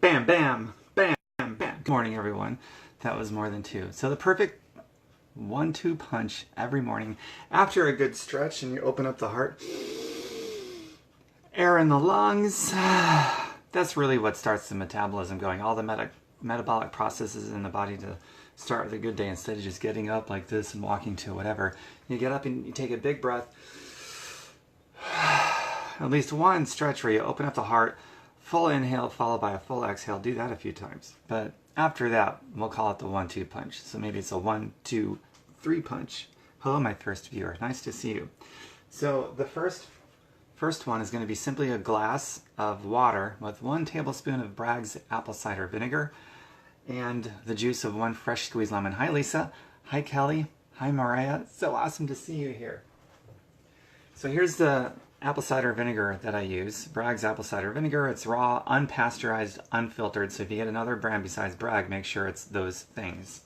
Bam, bam, bam, bam. Good morning, everyone. That was more than two. So the perfect 1-2 punch every morning after a good stretch, and you open up the heart, air in the lungs. That's really what starts the metabolism going. All the metabolic processes in the body to start with a good day, instead of just getting up like this and walking to whatever. You get up and you take a big breath. At least one stretch where you open up the heart, full inhale followed by a full exhale. Do that a few times. But after that, we'll call it the 1-2 punch. So maybe it's a 1-2-3 punch. Hello, my first viewer. Nice to see you. So the first one is going to be simply a glass of water with 1 tablespoon of Bragg's apple cider vinegar and the juice of 1 fresh squeezed lemon. Hi, Lisa. Hi, Kelly. Hi, Mariah. So awesome to see you here. So here's the apple cider vinegar that I use. Bragg's apple cider vinegar. It's raw, unpasteurized, unfiltered. So if you get another brand besides Bragg, make sure it's those things.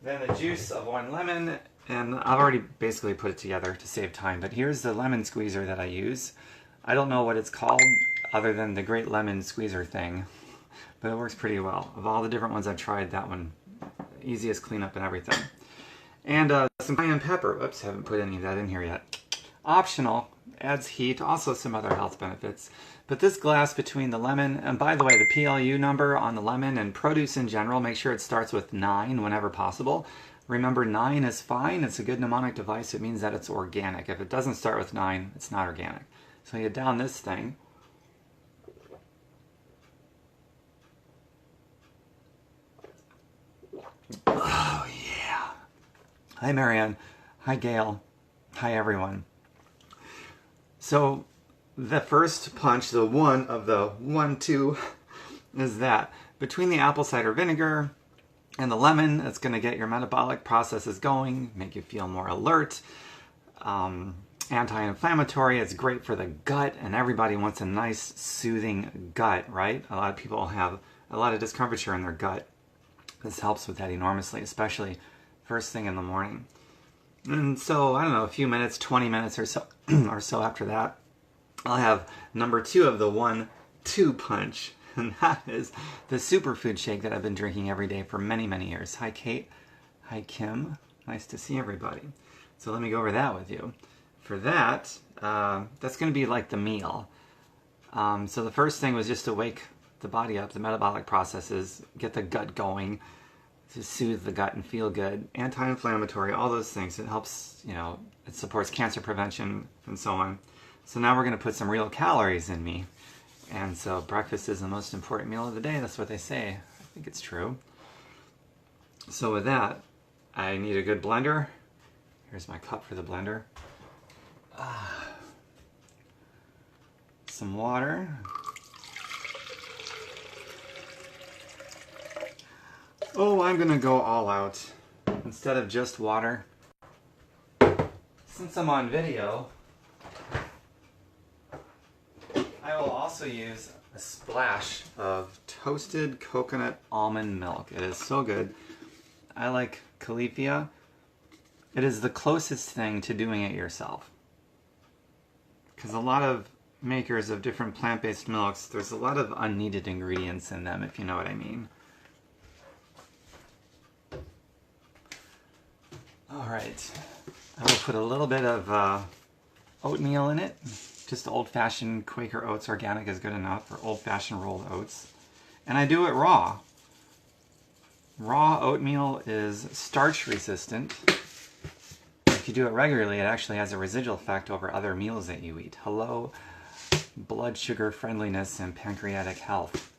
Then the juice of 1 lemon, and I've already basically put it together to save time, but here's the lemon squeezer that I use. I don't know what it's called other than the Great Lemon Squeezer thing, but it works pretty well. Of all the different ones I've tried, that one, easiest cleanup and everything. And some cayenne pepper. Oops, haven't put any of that in here yet. Optional, adds heat, also some other health benefits. But this glass between the lemon, and by the way, the PLU number on the lemon and produce in general, make sure it starts with 9 whenever possible. Remember, 9 is fine. It's a good mnemonic device. It means that it's organic. If it doesn't start with 9, it's not organic. So you down this thing. Oh, yeah. Hi, Marianne. Hi, Gail. Hi, everyone. So the first punch, the one of the 1-2, is that between the apple cider vinegar and the lemon, it's going to get your metabolic processes going, make you feel more alert, anti-inflammatory. It's great for the gut, and everybody wants a nice, soothing gut, right? A lot of people have a lot of discomfiture in their gut. This helps with that enormously, especially first thing in the morning. And so, I don't know, a few minutes, 20 minutes or so, after that, I'll have number 2 of the 1-2 punch. And that is the superfood shake that I've been drinking every day for many, many years. Hi, Kate. Hi, Kim. Nice to see everybody. So let me go over that with you. For that, that's going to be like the meal. So the first thing was just to wake the body up, the metabolic processes, get the gut going, to soothe the gut and feel good, anti-inflammatory, all those things. It helps, it supports cancer prevention and so on. So now we're going to put some real calories in me. And so breakfast is the most important meal of the day. That's what they say. I think it's true. So with that, I need a good blender. Here's my cup for the blender. Some water. Oh, I'm going to go all out. Instead of just water, since I'm on video, I will also use a splash of toasted coconut almond milk. It is so good. I like Califia. It is the closest thing to doing it yourself. Because a lot of makers of different plant-based milks, there's a lot of unneeded ingredients in them, if you know what I mean. Alright, I will put a little bit of oatmeal in it. Just old-fashioned Quaker Oats organic is good enough, or old-fashioned rolled oats. And I do it raw. Raw oatmeal is starch resistant. If you do it regularly, it actually has a residual effect over other meals that you eat. Hello, blood sugar friendliness and pancreatic health.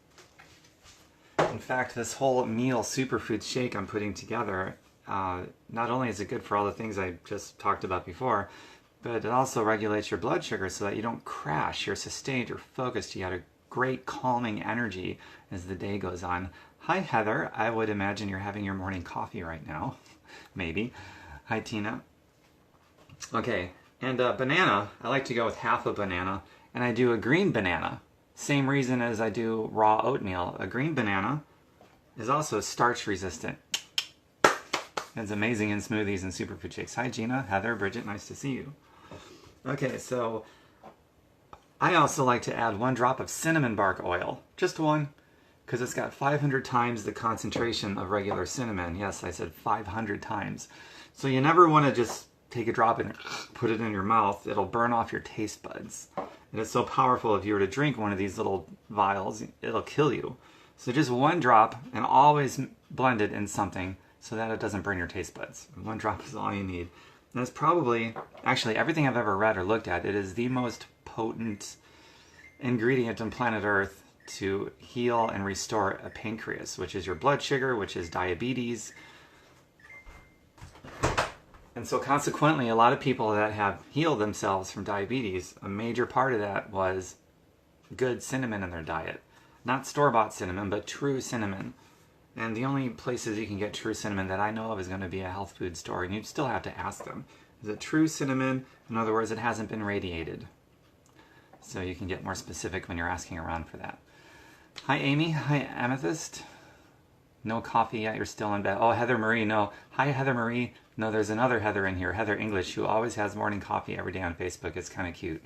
In fact, this whole meal superfood shake I'm putting together, not only is it good for all the things I just talked about before, but it also regulates your blood sugar so that you don't crash. You're sustained, you're focused, you got a great calming energy as the day goes on. Hi, Heather. I would imagine you're having your morning coffee right now. Maybe. Hi, Tina. Okay, and banana, I like to go with half a banana, and I do a green banana. Same reason as I do raw oatmeal. A green banana is also starch resistant. It's amazing in smoothies and superfood shakes. Hi, Gina, Heather, Bridget, nice to see you. Okay, so I also like to add 1 drop of cinnamon bark oil, just 1, because it's got 500 times the concentration of regular cinnamon. Yes, I said 500 times. So you never want to just take a drop and put it in your mouth. It'll burn off your taste buds. And it's so powerful, if you were to drink one of these little vials, it'll kill you. So just one drop, and always blend it in something so that it doesn't burn your taste buds. One drop is all you need. And it's probably, actually everything I've ever read or looked at, it is the most potent ingredient on planet Earth to heal and restore a pancreas, which is your blood sugar, which is diabetes. And so consequently, a lot of people that have healed themselves from diabetes, a major part of that was good cinnamon in their diet. Not store-bought cinnamon, but true cinnamon. And the only places you can get true cinnamon that I know of is going to be a health food store, and you'd still have to ask them. Is it true cinnamon? In other words, it hasn't been radiated. So you can get more specific when you're asking around for that. Hi, Amy. Hi, Amethyst. No coffee yet. You're still in bed. Oh, Heather Marie. No. Hi, Heather Marie. No, there's another Heather in here. Heather English, who always has morning coffee every day on Facebook. It's kind of cute.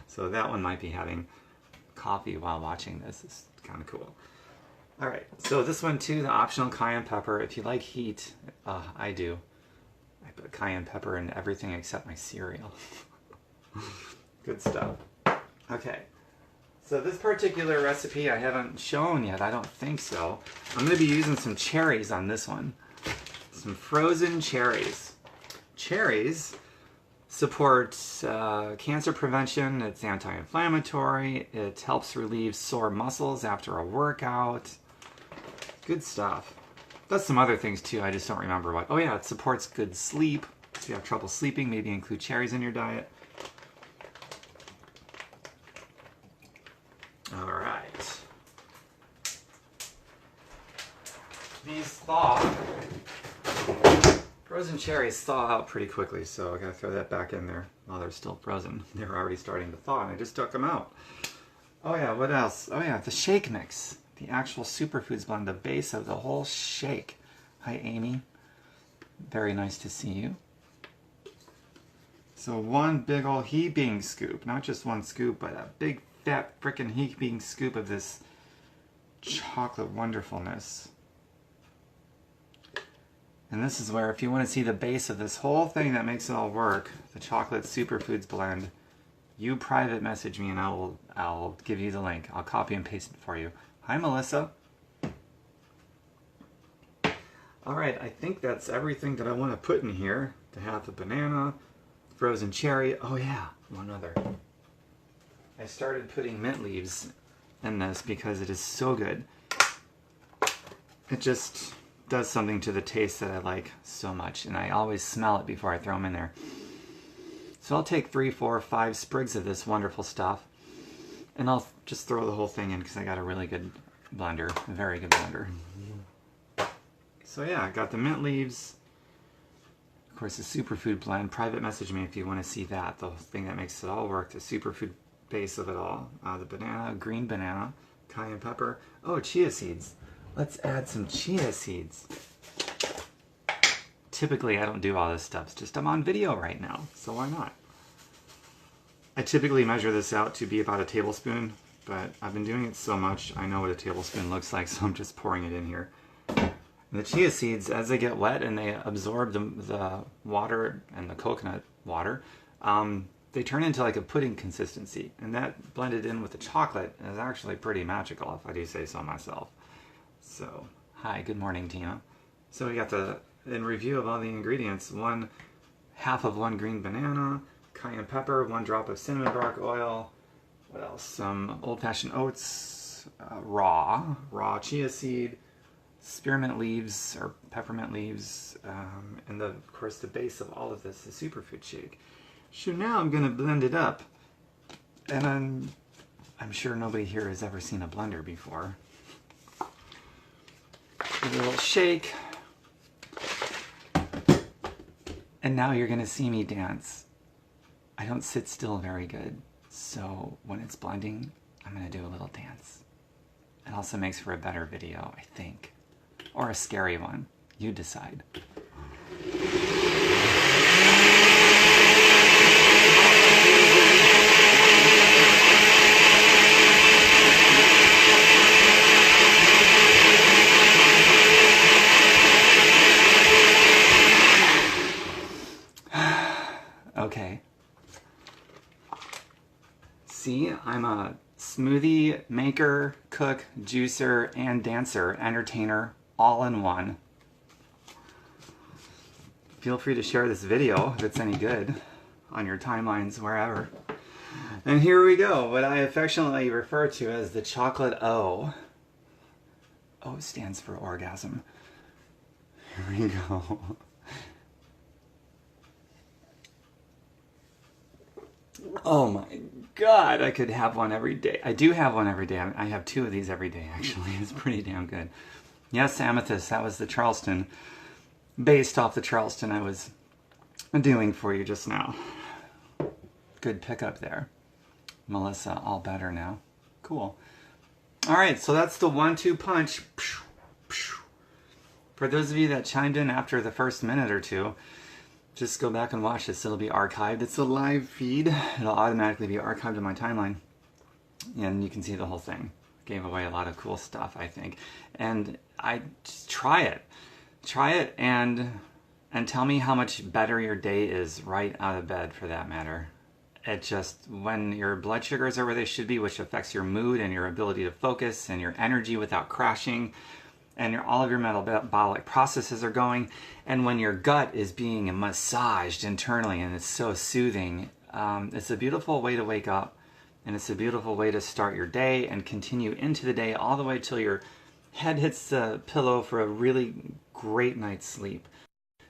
So that one might be having coffee while watching this. It's kind of cool. All right. So this one too, the optional cayenne pepper. If you like heat, I do. I put cayenne pepper in everything except my cereal. Good stuff. Okay. So this particular recipe I haven't shown yet. I don't think so. I'm going to be using some cherries on this one. Some frozen cherries. Cherries support cancer prevention. It's anti-inflammatory. It helps relieve sore muscles after a workout. Good stuff. Does some other things too. I just don't remember what. Oh yeah, it supports good sleep. If you have trouble sleeping, maybe include cherries in your diet. All right. These thaw. Frozen cherries thaw out pretty quickly, so I gotta throw that back in there while they're still frozen. They're already starting to thaw, and I just took them out. Oh yeah, what else? Oh yeah, the shake mix. The actual superfoods blend, the base of the whole shake. Hi, Amy. Very nice to see you. So one big old heaping scoop, not just one scoop, but a big fat frickin' heaping scoop of this chocolate wonderfulness. And this is where, if you want to see the base of this whole thing that makes it all work, the chocolate superfoods blend, you private message me and I'll give you the link. I'll copy and paste it for you. Hi, Melissa. All right, I think that's everything that I want to put in here. To have the banana, frozen cherry. Oh yeah, one other. I started putting mint leaves in this because it is so good. It just does something to the taste that I like so much, and I always smell it before I throw them in there. So I'll take 3, 4, 5 sprigs of this wonderful stuff, and I'll just throw the whole thing in because I got a really good blender, a very good blender. So yeah, I got the mint leaves, of course the superfood blend. Private message me if you want to see that, the thing that makes it all work, the superfood base of it all. The banana, green banana, cayenne pepper. Oh, chia seeds. Let's add some chia seeds. Typically, I don't do all this stuff. It's just I'm on video right now, so why not? I typically measure this out to be about a tablespoon, but I've been doing it so much, I know what a tablespoon looks like, so I'm just pouring it in here. And the chia seeds, as they get wet and they absorb the water and the coconut water, they turn into like a pudding consistency. And that blended in with the chocolate is actually pretty magical, if I do say so myself. So, hi, good morning, Tina. So we got in review of all the ingredients, 1/2 of 1 green banana, cayenne pepper, 1 drop of cinnamon bark oil, what else? Some old-fashioned oats, raw chia seed, spearmint leaves or peppermint leaves, and of course the base of all of this is superfood shake. So now I'm gonna blend it up, and I'm sure nobody here has ever seen a blender before. Give it a little shake. And now you're gonna see me dance. I don't sit still very good, so when it's blending, I'm gonna do a little dance. It also makes for a better video, I think. Or a scary one. You decide. I'm a smoothie maker, cook, juicer, and dancer, entertainer, all in one. Feel free to share this video if it's any good on your timelines, wherever. And here we go, what I affectionately refer to as the chocolate O. O stands for orgasm. Here we go. Oh my God, I could have one every day. I do have one every day. I have 2 of these every day, actually. It's pretty damn good. Yes, Amethyst, that was the Charleston, based off the Charleston I was doing for you just now. Good pickup there. Melissa, all better now. Cool. All right, so that's the 1-2 punch. For those of you that chimed in after the first minute or two, just go back and watch this. It'll be archived. It's a live feed. It'll automatically be archived in my timeline. And you can see the whole thing. Gave away a lot of cool stuff, I think. And just try it. Try it and tell me how much better your day is right out of bed, for that matter. It just, when your blood sugars are where they should be, which affects your mood and your ability to focus and your energy without crashing, and all of your metabolic processes are going, and when your gut is being massaged internally and it's so soothing, it's a beautiful way to wake up, and it's a beautiful way to start your day and continue into the day all the way till your head hits the pillow for a really great night's sleep.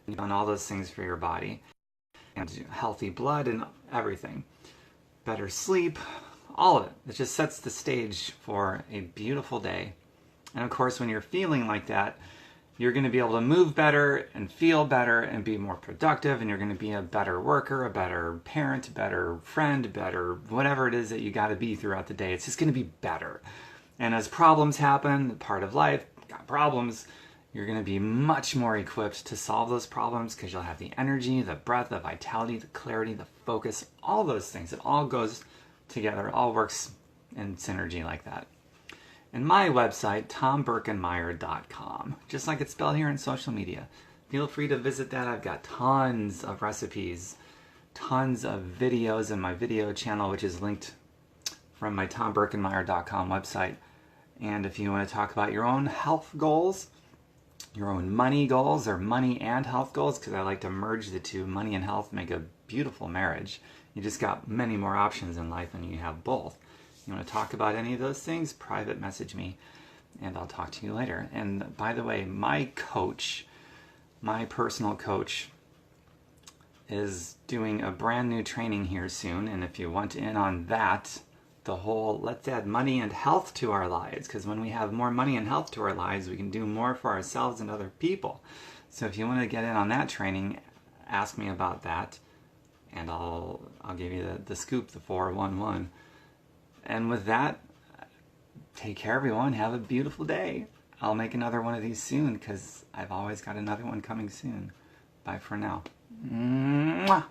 You've done all those things for your body, and healthy blood and everything. Better sleep, all of it. It just sets the stage for a beautiful day. And of course, when you're feeling like that, you're going to be able to move better and feel better and be more productive, and you're going to be a better worker, a better parent, a better friend, better whatever it is that you got to be throughout the day. It's just going to be better. And as problems happen, part of life, got problems, you're going to be much more equipped to solve those problems because you'll have the energy, the breath, the vitality, the clarity, the focus, all those things. It all goes together. It all works in synergy like that. And my website, tombirkenmeyer.com, just like it's spelled here in social media. Feel free to visit that. I've got tons of recipes, tons of videos in my video channel, which is linked from my tombirkenmeyer.com website. And if you want to talk about your own health goals, your own money goals, or money and health goals, because I like to merge the two, money and health make a beautiful marriage. You just got many more options in life when you have both. You want to talk about any of those things, private message me, and I'll talk to you later. And by the way, my coach, my personal coach, is doing a brand new training here soon. And if you want in on that, the whole let's add money and health to our lives, because when we have more money and health to our lives, we can do more for ourselves and other people. So if you want to get in on that training, ask me about that, and I'll give you the scoop, the 411. And with that, take care, everyone. Have a beautiful day. I'll make another one of these soon because I've always got another one coming soon. Bye for now. Mwah.